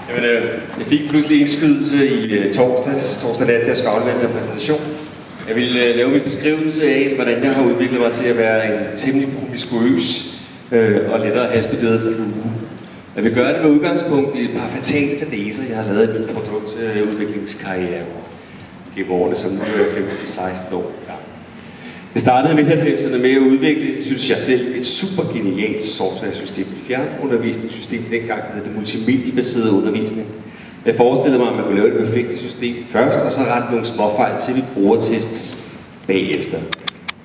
Jeg fik pludselig indskydelse i torsdag nat, der skulle aflevere en præsentation. Jeg ville lave min beskrivelse af, hvordan jeg har udviklet mig til at være en temmelig promiskuøs og lettere halvstuderet flue. Jeg vil gøre det med udgangspunkt i et par fatale fadæser, jeg har lavet i min produktudviklingskarriere gennem årene, som nu er 15-16 år. Ja. Jeg startede i midt-90'erne med at udvikle, synes jeg selv, et super genialt software-system, et fjernundervisningssystem, dengang det hed det multimediebaserede undervisning. Jeg forestillede mig, at man kunne lave det perfekte system først, og så rette nogle småfejl til brugertests bagefter.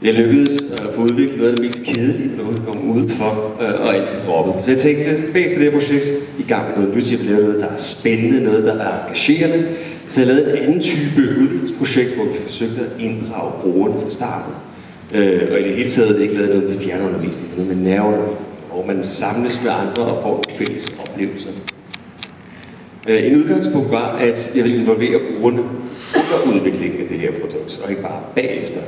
Jeg lykkedes at få udviklet noget af det mest kedelige, man overhovedet kom ud for, og alt blev droppet. Så jeg tænkte, bagefter det her projekt, i gang med noget nyt, jeg vil lave noget, der er spændende, noget, der er engagerende. Så jeg lavede en anden type udviklingsprojekt, hvor vi forsøgte at inddrage brugerne fra starten. Og i det hele taget ikke lavet noget med fjernundervisning, men noget med nærundervisning, hvor man samles med andre og får nogle fælles oplevelser. En udgangspunkt var, at jeg ville involvere brugerne under udviklingen af det her produkt, og ikke bare bagefter.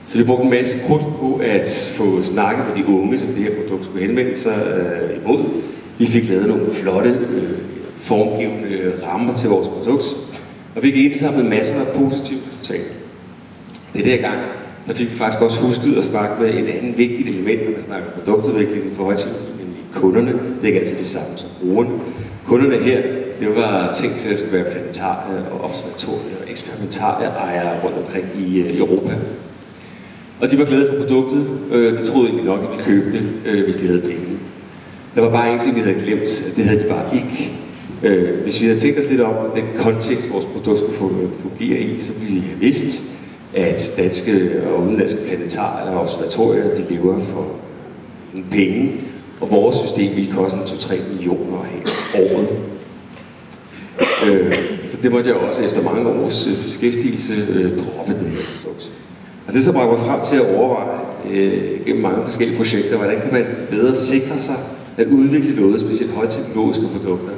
Så vi brugte en masse krudt på at få snakket med de unge, som det her produkt skulle henvende sig imod. Vi fik lavet nogle flotte, formgivende rammer til vores produkt, og vi gik indsamlet masser af positive resultater. Det der gang, der fik vi faktisk også husket at snakke med en anden vigtigt element, når man snakker produktudvikling i forhold til nemlig kunderne. Det er ikke altid det samme som brugerne. Kunderne her, det var tænkt til at skulle være planetarier og observatorier og eksperimentarieejere rundt omkring i Europa. Og de var glade for produktet. De troede egentlig nok, at de ville købe det, hvis de havde penge. Der var bare en ting, vi havde glemt. Det havde de bare ikke. Hvis vi havde tænkt os lidt om den kontekst, vores produkt skulle fungere i, så ville vi have vidst, at danske og udenlandske planetarier og observatorier, de lever for en penge, og vores system ville koste 2-3 millioner her året. Så det måtte jeg også efter mange års beskæftigelse droppe det her produkt. Og det så bragte mig frem til at overveje gennem mange forskellige projekter, hvordan kan man bedre sikre sig at udvikle noget, specielt højteknologiske produkter,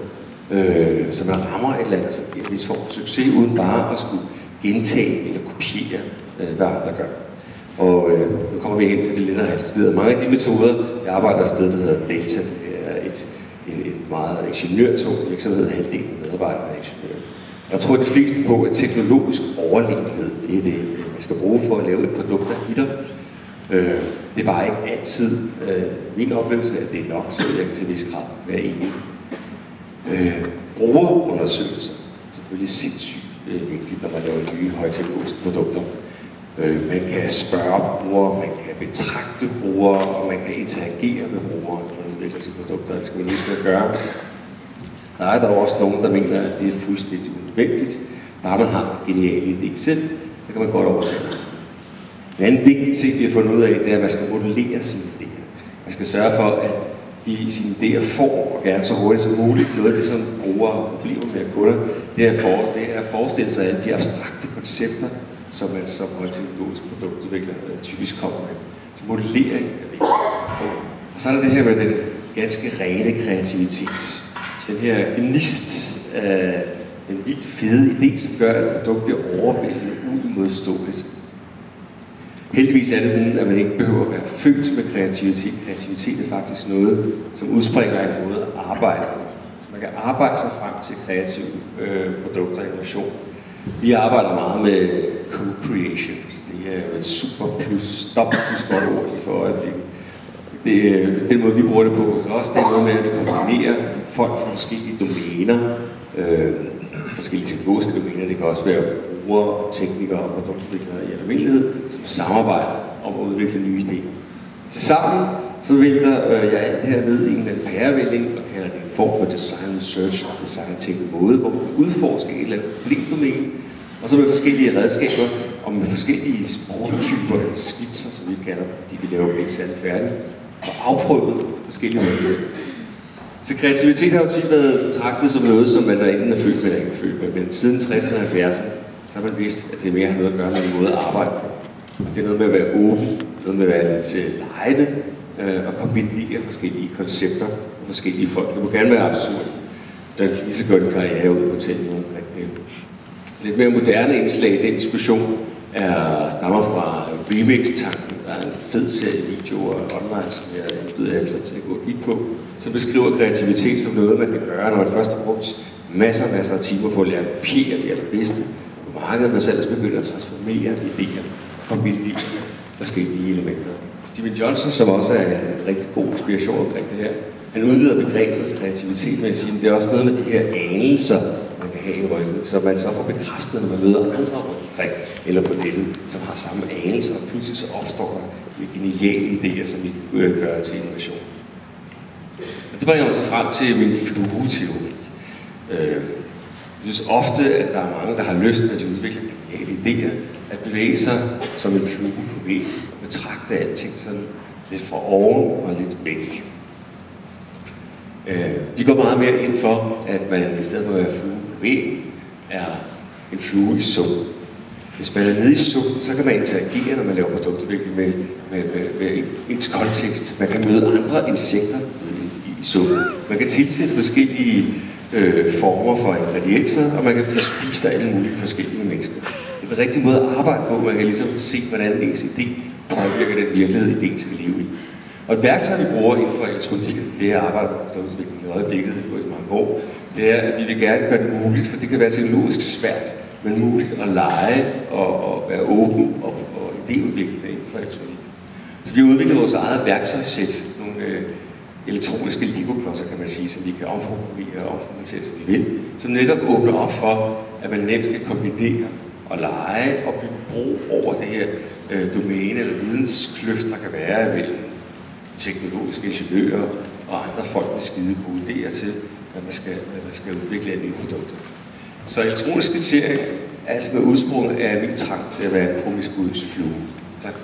som man rammer et eller andet, som bliver en vis form for succes, uden bare at skulle gentage eller kopiere, hvad andre gør. Og nu kommer vi hen til det lidt, der har studeret. Mange af de metoder, jeg arbejder et sted, der hedder Delta. Det er en meget ingeniørtung virksomhed, halvdelen af medarbejdere er ingeniører. Jeg tror, at de fleste på, at teknologisk overlegenhed, det er det, man skal bruge for at lave et produkt, der hitter. Det er bare ikke altid min oplevelse, at det er nok, så jeg kan til vis grad være enig. Brugerundersøgelser er selvfølgelig sindssygt vigtigt, når man laver nye højteknologiske produkter. Man kan spørge brugere, man kan betragte brugere, og man kan interagere med brugere, når man udvikler sine produkter. Det skal man huske at gøre. Der er dog også nogen, der mener, at det er fuldstændig unødvendigt. Bare man har en genial idé selv, så kan man godt overtage det. En anden vigtig ting, vi har fundet ud af, det er, at man skal modellere sine idéer. Man skal sørge for at give sine idéer form, og gerne så hurtigt som muligt. Noget af det, som brugere har problemer med at kunder, det er at forestille sig alle de abstrakte koncepter, som man som højteknologisk produktudvikler typisk kommer med. Så modellering er vigtigt. Og så er der det her med den ganske rene kreativitet. Den her gnist af en vildt fede idé, som gør, at et produkt bliver overvældende uimodståeligt. Heldigvis er det sådan, at man ikke behøver at være født med kreativitet. Kreativitet er faktisk noget, som udspringer af en måde at arbejde på. Så man kan arbejde sig frem til kreative produkter og innovation. Vi arbejder meget med co-creation. Det er jo et super plus godt ord lige for øjeblikket. Den måde, vi bruger det på, så også det er noget med, at vi kombinerer folk fra forskellige domæner, forskellige teknologiske domæner. Det kan også være brugere, teknikere og produktudviklere i almindelighed, som samarbejder om at udvikle nye idéer. Tilsammen så vælter jeg alt det her ned i en eller anden pærevælling og kalder det en form for design research og design tænkt måde, hvor man udforsker et eller andet problemdomæne, og så med forskellige redskaber og med forskellige prototyper eller skitser, som vi kalder dem, fordi vi laver dem ikke særlig færdige, og afprøvet forskellige muligheder. Så kreativitet har jo tit været betragtet som noget, som man enten er født med eller ikke er født med, men siden 60'erne og 70'erne, så har man vidst, at det mere har noget at gøre med en måde at arbejde på. Det er noget med at være åben, noget med at være lidt legende, og kombinere forskellige koncepter og forskellige folk. Det må gerne være absurd. Der kan lige så godt en karriere ud og fortælle noget omkring det. Lidt mere moderne indslag i den diskussion stammer fra Remix-tanken. Der er en fed serie videoer online, som jeg byder alle sammen til at gå og kigge på, som beskriver kreativitet som noget, man kan gøre, når man først har brugt masser af timer på at lære at kopiere de allerbedste på markedet, men så ellers begynder at transformere idéer, kombinere forskellige elementer. Steven Johnson, som også er en rigtig god inspiration omkring det her, han udvider begrebet kreativitet med at sige, at det er også noget med de her anelser, man kan have i ryggen, så man så får bekræftet, når man møder andre rundt omkring, eller på nettet, som har samme anelser, og pludselig så opstår der de geniale idéer, som vi kan gøre til innovation. Og det bringer mig så frem til min flueteori. Jeg synes ofte, at der er mange, der har lyst, når de udvikler geniale idéer, at bevæge sig som en flue på væg, og betragte alting sådan lidt fra oven og lidt væk. Vi går meget mere ind for, at man i stedet for at være flue på væg, er en flue i sumpen. Hvis man er nede i sumpen, så kan man interagere, når man laver produktudvikling med ens kontekst. Man kan møde andre insekter i sumpen. Man kan tilsætte forskellige former for ingredienser, og man kan blive spist af alle mulige forskellige mennesker. Det er en rigtig måde at arbejde på. Man kan ligesom se, hvordan ens idé påvirker den virkelighed, idéen skal leve i. Og et værktøj, vi bruger inden for elektronik, det er at arbejde med produktudvikling i øjeblikket, det går i mange år, det er, at vi vil gerne gøre det muligt, for det kan være teknologisk svært, men muligt at lege og være åben og idéudviklende inden for elektronik. Så vi har udviklet vores eget værktøjssæt, nogle elektroniske Lego-klodser, kan man sige, som vi kan omprogrammere og omformatere, som vi vil, som netop åbner op for, at man nemt skal kombinere og lege og bygge bro over det her domæne eller videnskløft, der kan være mellem teknologiske ingeniører og andre folk med skide gode idéer til, hvad man skal udvikle af nye produkter. Så elektronisk skitsering er altså med udsprunget af min trang til at være en promiskuøs flue. Tak.